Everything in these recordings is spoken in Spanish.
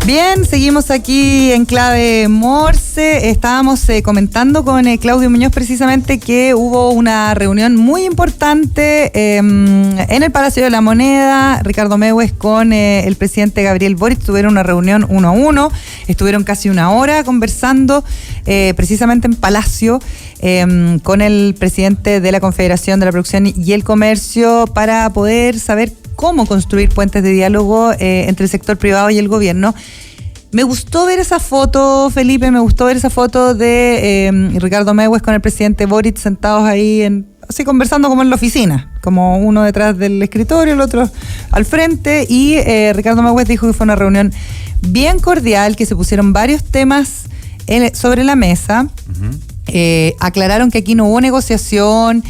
Bien, seguimos aquí en Clave Morse. Estábamos comentando con Claudio Muñoz precisamente que hubo una reunión muy importante en el Palacio de la Moneda. Ricardo Mewes con el presidente Gabriel Boric tuvieron una reunión 1 a 1. Estuvieron casi una hora conversando precisamente en Palacio con el presidente de la Confederación de la Producción y el Comercio para poder saber cómo construir puentes de diálogo entre el sector privado y el gobierno. Me gustó ver esa foto, Felipe, de Ricardo Mewes con el presidente Boric sentados ahí así conversando como en la oficina, como uno detrás del escritorio, el otro al frente, y Ricardo Mewes dijo que fue una reunión bien cordial, que se pusieron varios temas sobre la mesa. Aclararon que aquí no hubo negociación,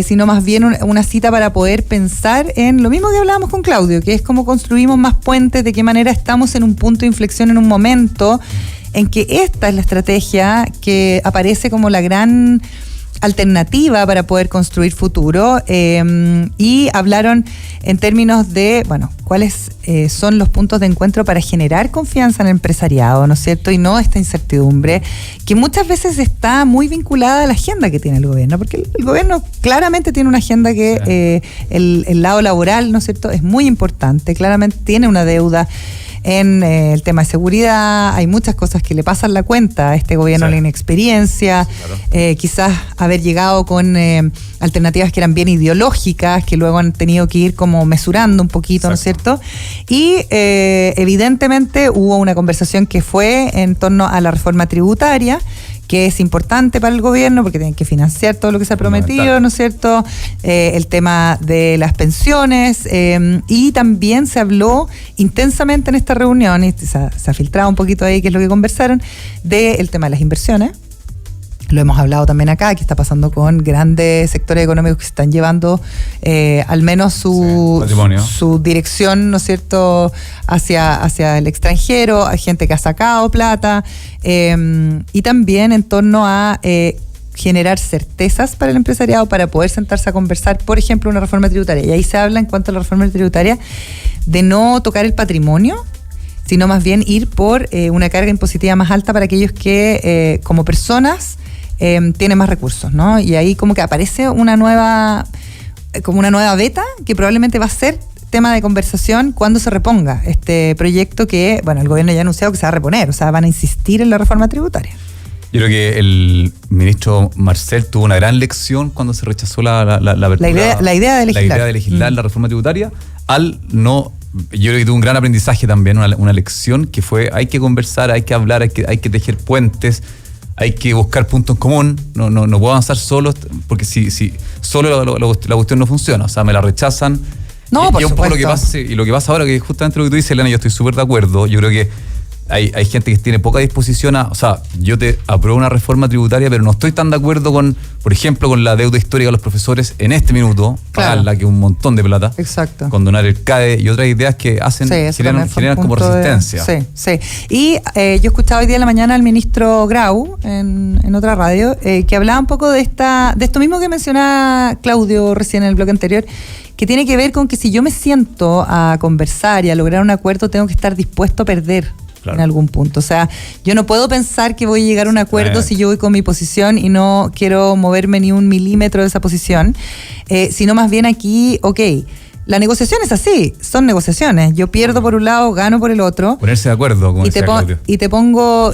sino más bien una cita para poder pensar en lo mismo que hablábamos con Claudio, que es cómo construimos más puentes, de qué manera estamos en un punto de inflexión, en un momento en que esta es la estrategia que aparece como la gran alternativa para poder construir futuro, y hablaron en términos de, bueno, cuáles son los puntos de encuentro para generar confianza en el empresariado, ¿no es cierto? Y no esta incertidumbre, que muchas veces está muy vinculada a la agenda que tiene el gobierno, porque el gobierno claramente tiene una agenda que el lado laboral, ¿no es cierto?, es muy importante, claramente tiene una deuda en el tema de seguridad. Hay muchas cosas que le pasan la cuenta a este gobierno, la inexperiencia, quizás haber llegado con alternativas que eran bien ideológicas, que luego han tenido que ir como mesurando un poquito, ¿no es cierto? Y evidentemente hubo una conversación que fue en torno a la reforma tributaria, que es importante para el gobierno porque tienen que financiar todo lo que se ha prometido, ¿no es cierto? El tema de las pensiones, y también se habló intensamente en esta reunión, y se ha filtrado un poquito ahí qué es lo que conversaron, del tema de las inversiones. Lo hemos hablado también acá, que está pasando con grandes sectores económicos que están llevando al menos su dirección, ¿no es cierto?, hacia el extranjero. Hay gente que ha sacado plata, y también en torno a generar certezas para el empresariado para poder sentarse a conversar, por ejemplo, una reforma tributaria. Y ahí se habla, en cuanto a la reforma tributaria, de no tocar el patrimonio, sino más bien ir por una carga impositiva más alta para aquellos que, como personas, tiene más recursos, ¿no? Y ahí como que aparece una nueva beta que probablemente va a ser tema de conversación cuando se reponga este proyecto que, bueno, el gobierno ya ha anunciado que se va a reponer, o sea, van a insistir en la reforma tributaria. Yo creo que el ministro Marcel tuvo una gran lección cuando se rechazó la apertura, la idea de legislar la reforma tributaria, yo creo que tuvo un gran aprendizaje también, una lección que fue: hay que conversar, hay que hablar, hay que tejer puentes, hay que buscar puntos en común, no puedo avanzar solo, porque si solo la cuestión no funciona, o sea, me la rechazan. No, por y un poco supuesto. lo que pasa ahora, que justamente lo que tú dices, Elena, yo estoy súper de acuerdo. Yo creo que hay gente que tiene poca disposición o sea, yo te apruebo una reforma tributaria, pero no estoy tan de acuerdo con, por ejemplo, con la deuda histórica de los profesores en este minuto, pagarla, que es un montón de plata. Exacto. Condonar el CAE y otras ideas que generan como resistencia. Sí. Y yo escuchaba hoy día en la mañana al ministro Grau en otra radio, que hablaba un poco de esto mismo que mencionaba Claudio recién en el bloque anterior, que tiene que ver con que si yo me siento a conversar y a lograr un acuerdo, tengo que estar dispuesto a perder. Claro. En algún punto. O sea, yo no puedo pensar que voy a llegar a un acuerdo si yo voy con mi posición y no quiero moverme ni un milímetro de esa posición, sino más bien aquí, la negociación es así, son negociaciones. Yo pierdo por un lado, gano por el otro. Ponerse de acuerdo, como decía Claudio. Y te pongo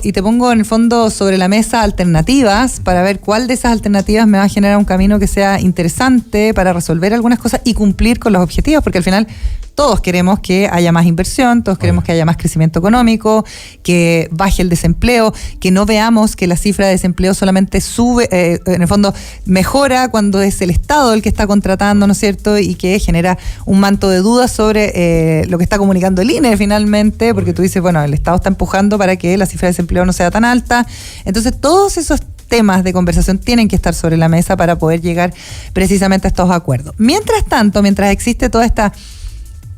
en el fondo sobre la mesa alternativas para ver cuál de esas alternativas me va a generar un camino que sea interesante para resolver algunas cosas y cumplir con los objetivos, porque al final todos queremos que haya más inversión, todos queremos que haya más crecimiento económico, que baje el desempleo, que no veamos que la cifra de desempleo solamente sube, en el fondo mejora cuando es el Estado el que está contratando, ¿no es cierto? Y que genera un manto de dudas sobre lo que está comunicando el INE finalmente, porque tú dices, bueno, el Estado está empujando para que la cifra de desempleo no sea tan alta. Entonces, todos esos temas de conversación tienen que estar sobre la mesa para poder llegar precisamente a estos acuerdos. Mientras tanto, mientras existe toda esta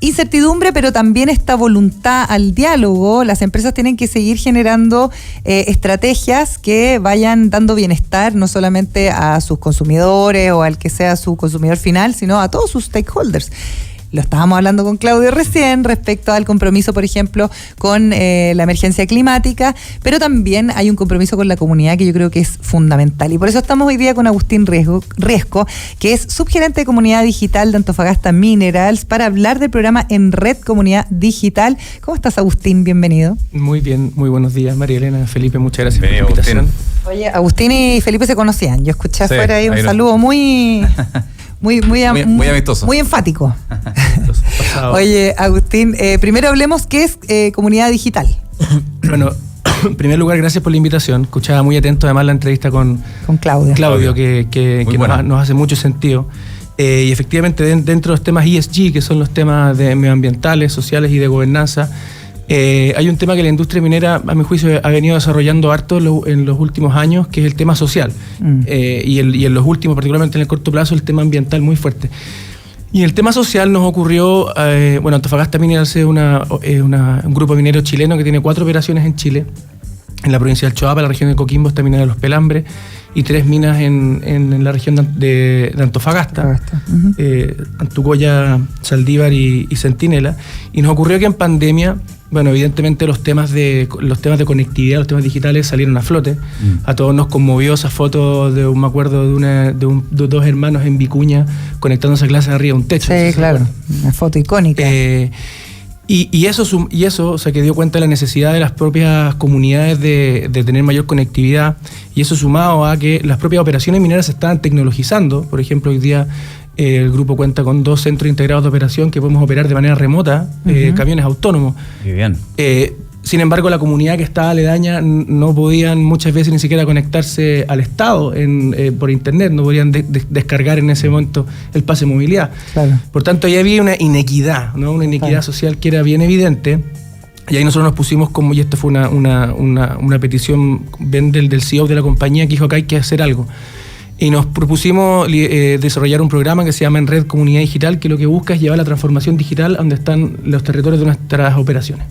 incertidumbre, pero también esta voluntad al diálogo, las empresas tienen que seguir generando estrategias que vayan dando bienestar no solamente a sus consumidores o al que sea su consumidor final, sino a todos sus stakeholders. lo estábamos hablando con Claudio recién, respecto al compromiso, por ejemplo, con la emergencia climática, pero también hay un compromiso con la comunidad que yo creo que es fundamental. Y por eso estamos hoy día con Agustín Riesco, que es subgerente de comunidad digital de Antofagasta Minerals, para hablar del programa En Red Comunidad Digital. ¿Cómo estás, Agustín? Bienvenido. Muy bien, muy buenos días, María Elena, Felipe, muchas gracias por la invitación. Agustín. Oye, Agustín y Felipe se conocían. Yo escuché afuera ahí un ahí saludo muy amistoso. Muy enfático. Oye, Agustín, primero hablemos qué es comunidad digital. Bueno, en primer lugar, gracias por la invitación. Escuchaba muy atento además la entrevista con Claudio, que nos hace mucho sentido. Y efectivamente, dentro de los temas ESG, que son los temas medioambientales, sociales y de gobernanza, hay un tema que la industria minera, a mi juicio, ha venido desarrollando harto en los últimos años, que es el tema social. Y en los últimos, particularmente en el corto plazo, el tema ambiental muy fuerte. Y en el tema social nos ocurrió, Antofagasta Minerals es un grupo minero chileno que tiene 4 operaciones en Chile, en la provincia del Choapa, la región de Coquimbo, está Mina de los Pelambres, y 3 minas en la región de Antofagasta, Antucoya, Saldívar y Centinela. Y nos ocurrió que en pandemia, evidentemente los temas de conectividad, los temas digitales salieron a flote. A todos nos conmovió esa foto me acuerdo de 2 hermanos en Vicuña conectándose a clase de arriba de un techo. Sí, claro, una foto icónica. Y eso, o sea, que dio cuenta de la necesidad de las propias comunidades de tener mayor conectividad, y eso sumado a que las propias operaciones mineras se estaban tecnologizando. Por ejemplo, hoy día el grupo cuenta con 2 centros integrados de operación que podemos operar de manera remota, camiones autónomos. Muy bien. Sin embargo, la comunidad que estaba aledaña no podían muchas veces ni siquiera conectarse al Estado por internet, no podían descargar en ese momento el pase de movilidad. Claro. Por tanto, ahí había una inequidad, ¿no? Una inequidad social que era bien evidente. Y ahí nosotros nos pusimos y esta fue una petición del CEO de la compañía, que dijo que hay que hacer algo. Y nos propusimos desarrollar un programa que se llama En Red Comunidad Digital, que lo que busca es llevar la transformación digital a donde están los territorios de nuestras operaciones.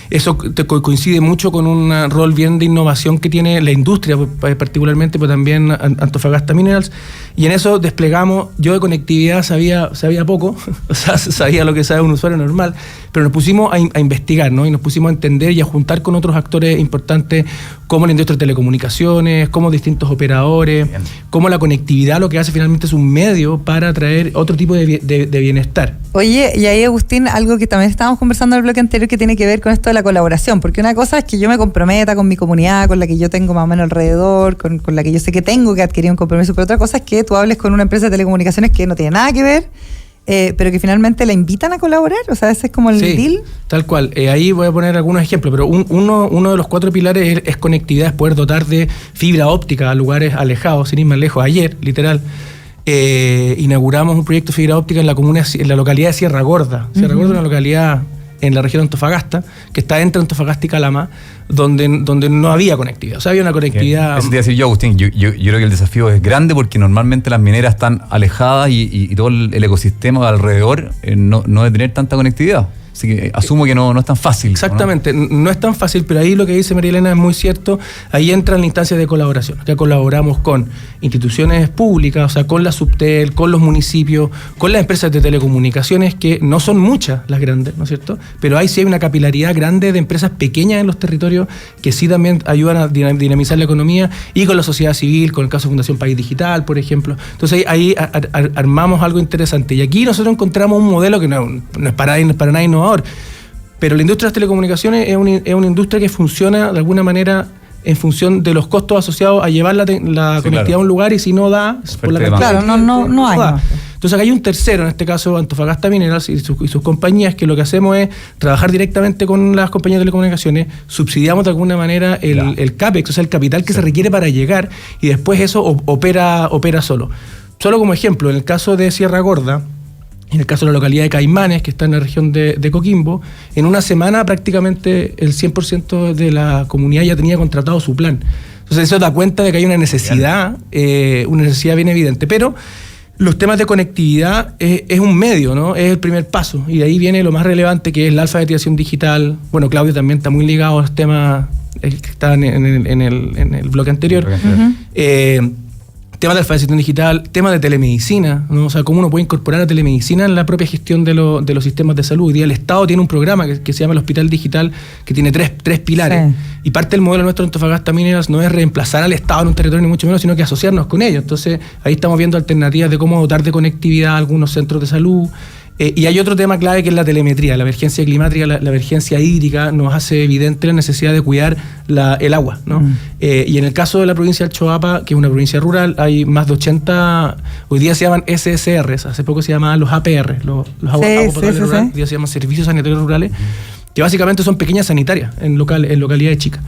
Eso coincide mucho con un rol bien de innovación que tiene la industria particularmente, pero también Antofagasta Minerals, y en eso desplegamos. Yo de conectividad sabía poco, o sea, sabía lo que sabe un usuario normal, pero nos pusimos a investigar, ¿no? Y nos pusimos a entender y a juntar con otros actores importantes, como la industria de telecomunicaciones, como distintos operadores, como la conectividad lo que hace finalmente es un medio para traer otro tipo de bienestar. Oye, y ahí, Agustín, algo que también estábamos conversando en el bloque anterior, que tiene que ver con esto de la colaboración, porque una cosa es que yo me comprometa con mi comunidad, con la que yo tengo más o menos alrededor, con la que yo sé que tengo que adquirir un compromiso, pero otra cosa es que tú hables con una empresa de telecomunicaciones que no tiene nada que ver, pero que finalmente la invitan a colaborar. O sea, ese es como el deal. Tal cual. Ahí voy a poner algunos ejemplos, pero uno de los 4 pilares es conectividad, es poder dotar de fibra óptica a lugares alejados, sin ir más lejos. Ayer, literal, inauguramos un proyecto de fibra óptica en la localidad de Sierra Gorda. Sierra Gorda es una localidad en la región de Antofagasta, que está entre Antofagasta y Calama, donde no había conectividad. O sea, había una conectividad... Eso te iba a decir yo, Agustín. Yo creo que el desafío es grande, porque normalmente las mineras están alejadas y todo el ecosistema de alrededor no debe tener tanta conectividad. Así que asumo que no es tan fácil. Exactamente, no es tan fácil, pero ahí lo que dice María Elena es muy cierto. Ahí entran las instancias de colaboración. Acá colaboramos con instituciones públicas, o sea, con la Subtel, con los municipios, con las empresas de telecomunicaciones, que no son muchas las grandes, ¿no es cierto? Pero ahí sí hay una capilaridad grande de empresas pequeñas en los territorios que sí también ayudan a dinamizar la economía, y con la sociedad civil, con el caso de Fundación País Digital, por ejemplo. Entonces ahí armamos algo interesante. Y aquí nosotros encontramos un modelo que no es para nada innovador. Pero la industria de las telecomunicaciones es una industria que funciona de alguna manera en función de los costos asociados a llevar la conectividad a un lugar, y si no da, por la cantidad. Claro, no hay. Entonces acá hay un tercero, en este caso Antofagasta Minerals y sus compañías, que lo que hacemos es trabajar directamente con las compañías de telecomunicaciones, subsidiamos de alguna manera el CAPEX, o sea, el capital que se requiere para llegar, y después eso opera solo. Solo como ejemplo, en el caso de Sierra Gorda, en el caso de la localidad de Caimanes, que está en la región de Coquimbo, en una semana prácticamente el 100% de la comunidad ya tenía contratado su plan. Entonces eso da cuenta de que hay una necesidad bien evidente. Pero los temas de conectividad es un medio, ¿no? Es el primer paso. Y de ahí viene lo más relevante, que es la alfabetización digital. Bueno, Claudio también está muy ligado a los temas que estaban en el bloque anterior. temas de alfabetización digital, temas de telemedicina, ¿no? O sea, cómo uno puede incorporar la telemedicina en la propia gestión de los sistemas de salud. Hoy día el Estado tiene un programa que se llama el Hospital Digital, que tiene tres pilares. Sí. Y parte del modelo nuestro de Antofagasta Mineras no es reemplazar al Estado en un territorio ni mucho menos, sino que asociarnos con ellos. Entonces, ahí estamos viendo alternativas de cómo dotar de conectividad a algunos centros de salud. Y hay otro tema clave que es la telemetría. La emergencia climática, la emergencia hídrica nos hace evidente la necesidad de cuidar el agua, ¿no? Y en el caso de la provincia del Choapa, que es una provincia rural, hay más de 80, hoy día se llaman SSRs, hace poco se llamaban los APR, los aguas potables rurales, hoy día se llaman servicios sanitarios rurales, que básicamente son pequeñas sanitarias en localidades chicas.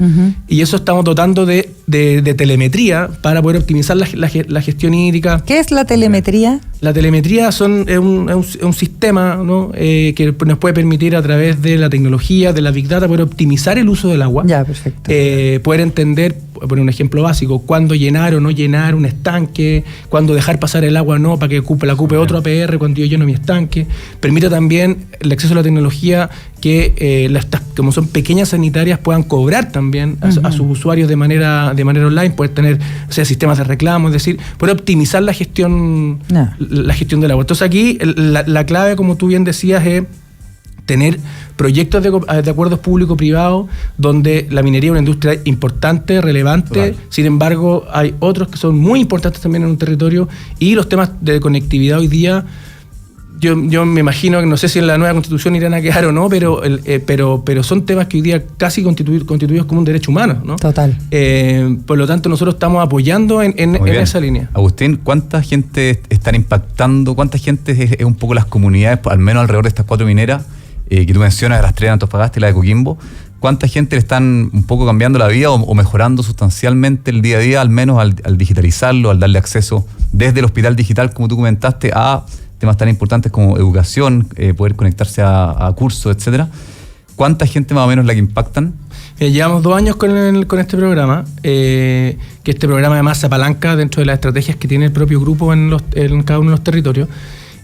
Y eso estamos dotando de telemetría para poder optimizar la gestión hídrica. ¿Qué es la telemetría? La telemetría es un sistema, ¿no? Que nos puede permitir a través de la tecnología, de la Big Data, poder optimizar el uso del agua. Ya, perfecto. Poder entender, poner un ejemplo básico, cuándo llenar o no llenar un estanque, cuándo dejar pasar el agua o no para que la ocupe otro APR cuando yo lleno mi estanque. Permite también el acceso a la tecnología que como son pequeñas sanitarias puedan cobrar también a sus usuarios de manera online, poder tener, o sea, sistemas de reclamo, es decir, poder optimizar la gestión del agua. Entonces aquí la clave, como tú bien decías, es tener proyectos de acuerdos público-privados donde la minería es una industria importante, relevante. Total. Sin embargo, hay otros que son muy importantes también en un territorio, y los temas de conectividad hoy día, yo me imagino que no sé si en la nueva constitución irán a quedar o no, pero son temas que hoy día casi constituidos como un derecho humano, ¿no? Total. Por lo tanto, nosotros estamos apoyando en esa línea. Agustín, ¿cuánta gente están impactando? ¿Cuánta gente es un poco las comunidades, al menos alrededor de estas 4 mineras que tú mencionas, las 3 de Antofagasta y la de Coquimbo? ¿Cuánta gente le están un poco cambiando la vida o mejorando sustancialmente el día a día, al menos al digitalizarlo, al darle acceso desde el hospital digital, como tú comentaste, a temas tan importantes como educación, poder conectarse a cursos, etcétera? ¿Cuánta gente más o menos es la que impactan? Llevamos 2 años con este programa, que este programa además se apalanca dentro de las estrategias que tiene el propio grupo en cada uno de los territorios.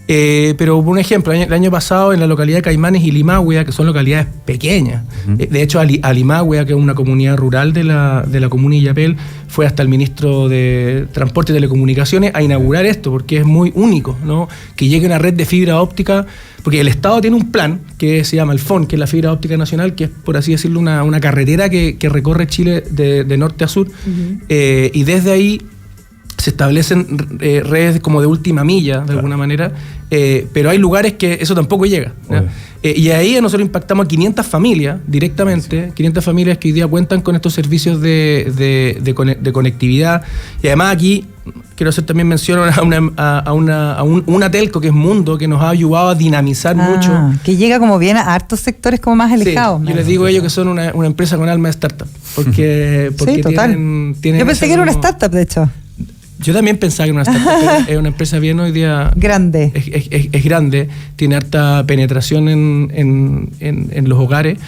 Pero por un ejemplo, el año pasado en la localidad de Caimanes y Limagüe, que son localidades pequeñas, de hecho a Limagüe, que es una comunidad rural de la comuna de Illapel, fue hasta el ministro de Transporte y Telecomunicaciones a inaugurar esto, porque es muy único, ¿no? Que llegue una red de fibra óptica, porque el Estado tiene un plan que se llama el FON, que es la fibra óptica nacional, que es, por así decirlo, una carretera que recorre Chile de norte a sur, y desde ahí se establecen redes como de última milla, de alguna manera, pero hay lugares que eso tampoco llega, ¿no? Y ahí nosotros impactamos a 500 familias directamente, 500 familias que hoy día cuentan con estos servicios de conectividad. Y además aquí quiero hacer también mención a una telco que es Mundo, que nos ha ayudado a dinamizar mucho. Que llega como bien a hartos sectores como más alejados. Sí, yo les digo a ellos que son una empresa con alma de startup, porque sí, total. Tienen yo pensé que era una startup, de hecho. Yo también pensaba que era una startup, es una empresa bien hoy día... Grande. Es grande, tiene harta penetración en los hogares,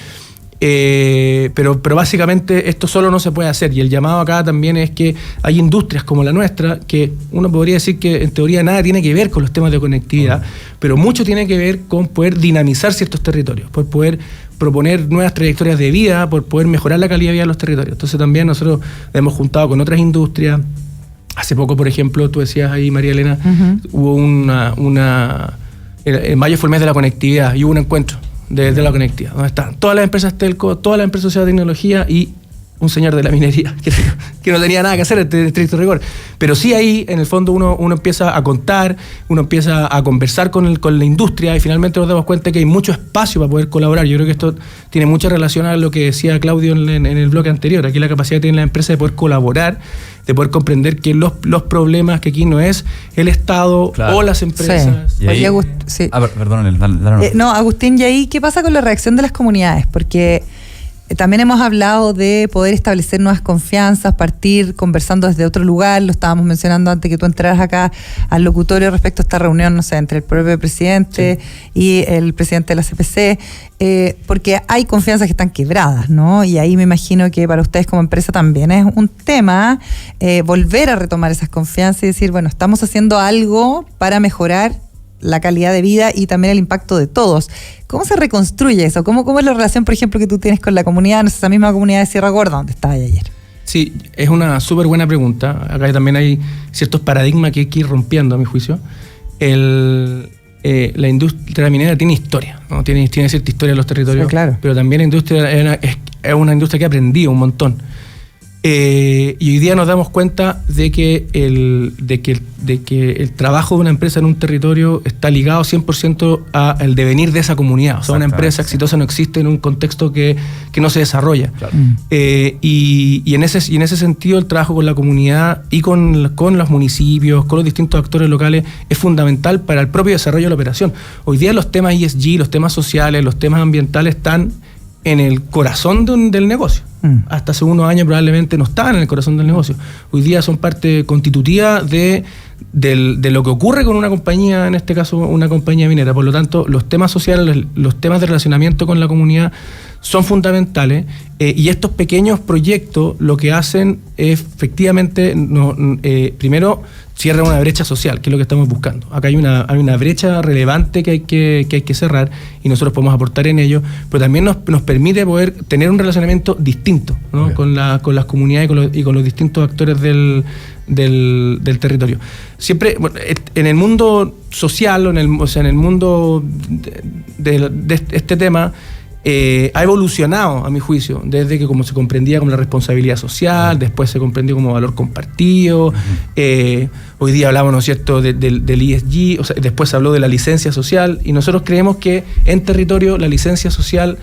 pero básicamente esto solo no se puede hacer, y el llamado acá también es que hay industrias como la nuestra, que uno podría decir que en teoría nada tiene que ver con los temas de conectividad, pero mucho tiene que ver con poder dinamizar ciertos territorios, por poder proponer nuevas trayectorias de vida, por poder mejorar la calidad de vida de los territorios. Entonces también nosotros hemos juntado con otras industrias. Hace poco, por ejemplo, tú decías ahí, María Elena, hubo en mayo fue el mes de la conectividad y hubo un encuentro de la conectividad, donde están todas las empresas telco, todas las empresas de tecnología y un señor de la minería que no tenía nada que hacer en estricto rigor. Pero sí ahí, en el fondo, uno empieza a contar, uno empieza a conversar con la industria, y finalmente nos damos cuenta que hay mucho espacio para poder colaborar. Yo creo que esto tiene mucha relación a lo que decía Claudio en el bloque anterior. Aquí la capacidad que tiene la empresa de poder colaborar, de poder comprender que los problemas, que aquí no es el Estado, claro, o las empresas. Sí. Ahí, sí. Perdón. No, Agustín, ¿y ahí qué pasa con la reacción de las comunidades? Porque también hemos hablado de poder establecer nuevas confianzas, partir conversando desde otro lugar. Lo estábamos mencionando antes que tú entraras acá al locutorio respecto a esta reunión, no sé, entre el propio presidente y el presidente de la CPC, porque hay confianzas que están quebradas, ¿no? Y ahí me imagino que para ustedes como empresa también es un tema volver a retomar esas confianzas y decir, bueno, estamos haciendo algo para mejorar la calidad de vida y también el impacto de todos. ¿Cómo se reconstruye eso? ¿Cómo es la relación, por ejemplo, que tú tienes con la comunidad, no sé, esa misma comunidad de Sierra Gorda, donde estabas ayer? Sí, es una súper buena pregunta. Acá también hay ciertos paradigmas que hay que ir rompiendo, a mi juicio. La industria minera tiene historia, ¿no? Tiene cierta historia en los territorios, sí, claro. pero también la industria es una industria que ha aprendido un montón. Y hoy día nos damos cuenta de que el trabajo de una empresa en un territorio está ligado 100% al devenir de esa comunidad. O sea, una empresa exitosa no existe en un contexto que no se desarrolla. Claro. Y en ese sentido, el trabajo con la comunidad y con los municipios, con los distintos actores locales, es fundamental para el propio desarrollo de la operación. Hoy día los temas ESG, los temas sociales, los temas ambientales están en el corazón del negocio. Hasta hace unos años probablemente no estaban en el corazón del negocio. Hoy día son parte constitutiva de lo que ocurre con una compañía, en este caso una compañía minera. Por lo tanto, los temas sociales, los temas de relacionamiento con la comunidad son fundamentales, y estos pequeños proyectos lo que hacen es efectivamente, primero, cierran una brecha social, que es lo que estamos buscando. Acá hay una brecha relevante que hay que cerrar, y nosotros podemos aportar en ello, pero también nos permite poder tener un relacionamiento distinto, ¿no? Okay. con las comunidades y con los distintos actores del territorio. Siempre, bueno, en el mundo social, en el mundo de este tema, ha evolucionado, a mi juicio, desde que como se comprendía como la responsabilidad social, después se comprendió como valor compartido, hoy día hablamos, ¿no es cierto?, del ESG, o sea, después se habló de la licencia social, y nosotros creemos que en territorio la licencia social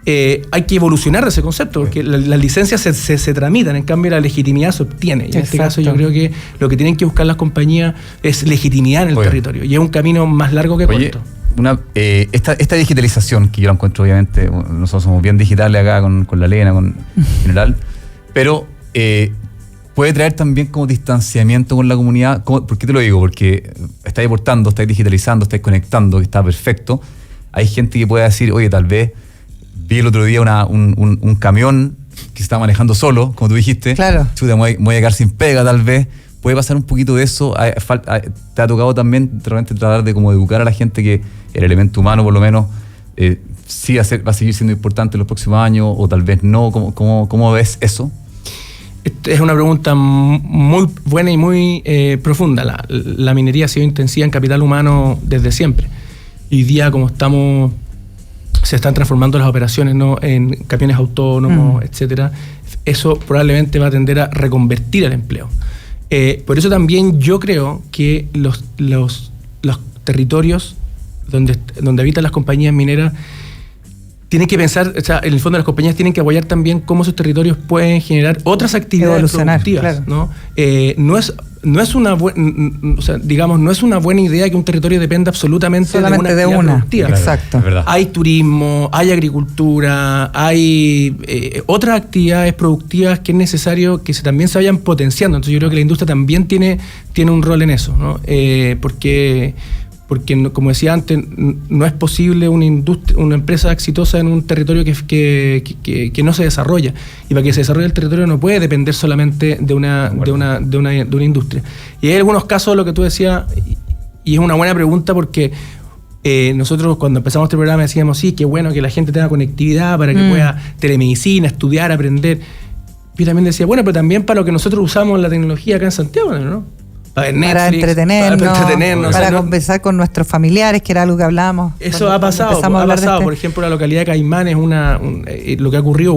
hay que evolucionar de ese concepto, porque las licencias se tramitan, en cambio la legitimidad se obtiene. Y en este caso yo creo que lo que tienen que buscar las compañías es legitimidad en el territorio, y es un camino más largo que corto. Esta digitalización, que yo la encuentro, obviamente, nosotros somos bien digitales acá con la Lena, con general, pero puede traer también como distanciamiento con la comunidad. ¿Por qué te lo digo? Porque estáis aportando, estáis digitalizando, estáis conectando, que está perfecto. Hay gente que puede decir, oye, tal vez vi el otro día un camión que se está manejando solo, como tú dijiste. Claro. Chuta, me voy a quedar sin pega, tal vez. Puede pasar un poquito de eso. ¿Te ha tocado también realmente tratar de como educar a la gente que el elemento humano, por lo menos, sí va a seguir siendo importante en los próximos años, o tal vez no? ¿Cómo ves eso? Es una pregunta muy buena y muy profunda. La minería ha sido intensiva en capital humano desde siempre. Hoy día, como se están transformando las operaciones, ¿no?, en camiones autónomos, etcétera. Eso probablemente va a tender a reconvertir el empleo. Por eso también yo creo que los territorios donde habitan las compañías mineras tienen que pensar, o sea, en el fondo las compañías tienen que apoyar también cómo esos territorios pueden generar otras actividades productivas, claro. ¿No? No es una buena idea que un territorio dependa absolutamente solamente de una productiva. Exacto. Hay turismo, hay agricultura, hay otras actividades productivas que es necesario que también se vayan potenciando. Entonces yo creo que la industria también tiene un rol en eso, ¿no? Porque, como decía antes, no es posible una empresa exitosa en un territorio que no se desarrolla. Y para que se desarrolle el territorio no puede depender solamente de una industria. Y hay algunos casos, lo que tú decías, y es una buena pregunta, porque nosotros cuando empezamos este programa decíamos, sí, qué bueno que la gente tenga conectividad para que pueda telemedicina, estudiar, aprender. Yo también decía, bueno, pero también para lo que nosotros usamos la tecnología acá en Santiago, ¿no? Para entretenernos, para conversar con nuestros familiares, que era algo que hablábamos. Eso ha pasado. Por ejemplo, la localidad de Caimán es lo que ha ocurrido.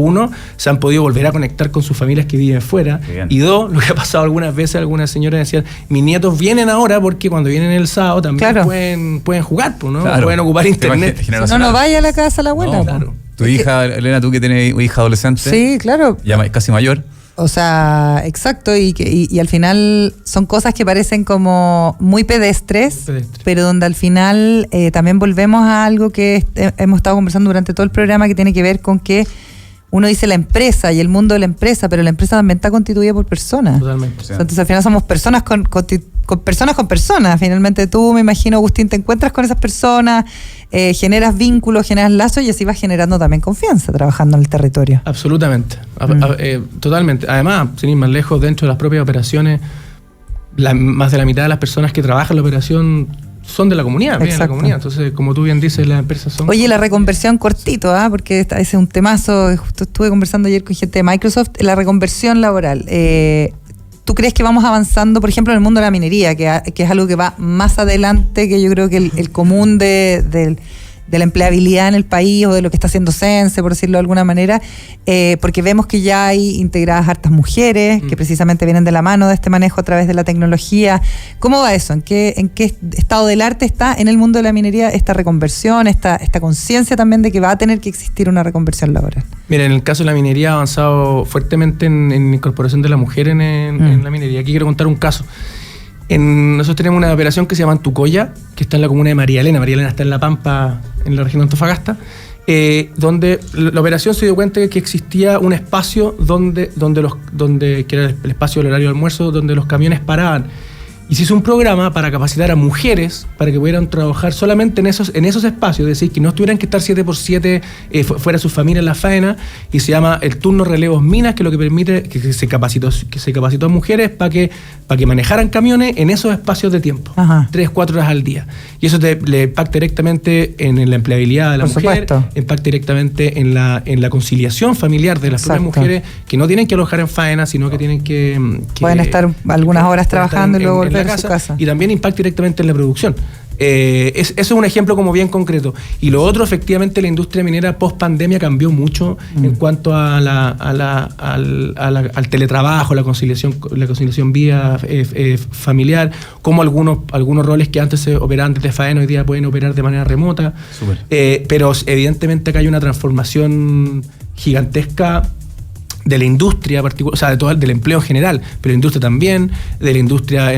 Se han podido volver a conectar con sus familias que viven fuera. Y dos, lo que ha pasado algunas veces, algunas señoras decían, mis nietos vienen ahora porque cuando vienen el sábado también pueden jugar, ¿no? Claro. Pueden ocupar internet. No vaya a la casa la abuela. No, claro. Tu hija, Elena, tú que tienes una hija adolescente. Sí, claro. Ya casi mayor. O sea, exacto, y al final son cosas que parecen como muy pedestres, pero donde al final también volvemos a algo que hemos estado conversando durante todo el programa, que tiene que ver con que uno dice la empresa y el mundo de la empresa, pero la empresa también está constituida por personas. Totalmente. Entonces al final somos personas con personas. Finalmente tú, me imagino, Agustín, te encuentras con esas personas, generas vínculos, generas lazos, y así vas generando también confianza trabajando en el territorio. Absolutamente. Totalmente. Además, sin ir más lejos, dentro de las propias operaciones, más de la mitad de las personas que trabajan en la operación son de la comunidad, vienen de la comunidad. Entonces, como tú bien dices, las empresas son... Oye, la reconversión cortito, porque ese es un temazo. Justo estuve conversando ayer con gente de Microsoft, la reconversión laboral. ¿Tú crees que vamos avanzando, por ejemplo, en el mundo de la minería, que es algo que va más adelante que yo creo que el común de la empleabilidad en el país o de lo que está haciendo Sense, por decirlo de alguna manera, porque vemos que ya hay integradas hartas mujeres que precisamente vienen de la mano de este manejo a través de la tecnología? ¿Cómo va eso? ¿En qué estado del arte está en el mundo de la minería esta reconversión, esta conciencia también de que va a tener que existir una reconversión laboral? Mira, en el caso de la minería ha avanzado fuertemente en incorporación de la mujer en la minería. Aquí quiero contar un caso. Nosotros tenemos una operación que se llama Antucoya, que está en la comuna de María Elena. María Elena está en La Pampa, en la región de Antofagasta, donde la operación se dio cuenta de que existía un espacio donde que era el espacio del horario de almuerzo, donde los camiones paraban. Y se hizo un programa para capacitar a mujeres para que pudieran trabajar solamente en esos espacios, es decir, que no tuvieran que estar 7x7 fuera de sus familias en la faena, y se llama el turno relevos minas, que es lo que permite que se capacitó a mujeres para que manejaran camiones en esos espacios de tiempo, 3-4 horas al día. Y eso le impacta directamente en la empleabilidad de la mujer, impacta directamente en la conciliación familiar de las propias mujeres, que no tienen que alojar en faena, sino que tienen que pueden estar algunas horas trabajando y luego volver a su casa. Y también impacta directamente en la producción. Eso es un ejemplo como bien concreto. Y lo otro, efectivamente, la industria minera post pandemia cambió mucho en cuanto al teletrabajo, la conciliación vía familiar, como algunos roles que antes se operaban desde faena hoy día pueden operar de manera remota. Pero evidentemente acá hay una transformación gigantesca de la industria particular, o sea, del empleo en general, pero la industria también, de la industria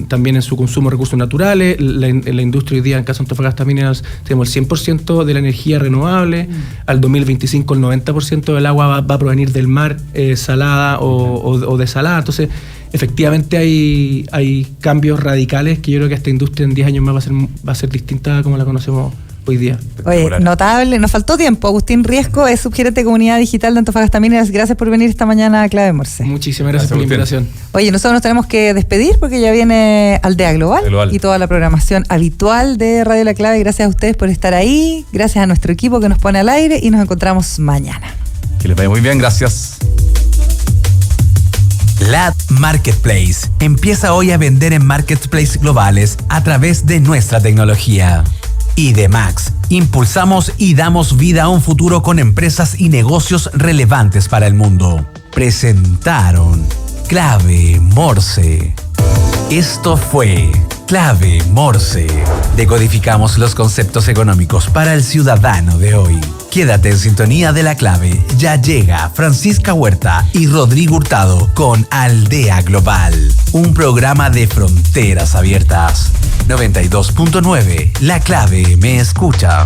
también en su consumo de recursos naturales. En la industria hoy día, en caso de Antofagasta Minerals, tenemos el 100% de la energía renovable. Al 2025 el 90% del agua va a provenir del mar, salada o desalada. Entonces, efectivamente hay cambios radicales que yo creo que esta industria en 10 años más va a ser distinta como la conocemos hoy día. Oye, notable, nos faltó tiempo. Agustín Riesco es subgerente de Comunidad Digital de Antofagasta Minerals. Gracias por venir esta mañana a Clave Morse. Muchísimas gracias por la invitación. Oye, nosotros nos tenemos que despedir porque ya viene Aldea Global y toda la programación habitual de Radio La Clave. Gracias a ustedes por estar ahí, gracias a nuestro equipo que nos pone al aire, y nos encontramos mañana. Que les vaya muy bien, gracias. LAD Marketplace empieza hoy a vender en marketplaces globales a través de nuestra tecnología. IDEMAX, impulsamos y damos vida a un futuro con empresas y negocios relevantes para el mundo. Presentaron Clave Morse. Esto fue Clave Morse. Decodificamos los conceptos económicos para el ciudadano de hoy. Quédate en sintonía de La Clave. Ya llega Francisca Huerta y Rodrigo Hurtado con Aldea Global, un programa de fronteras abiertas. 92.9, La Clave me escucha.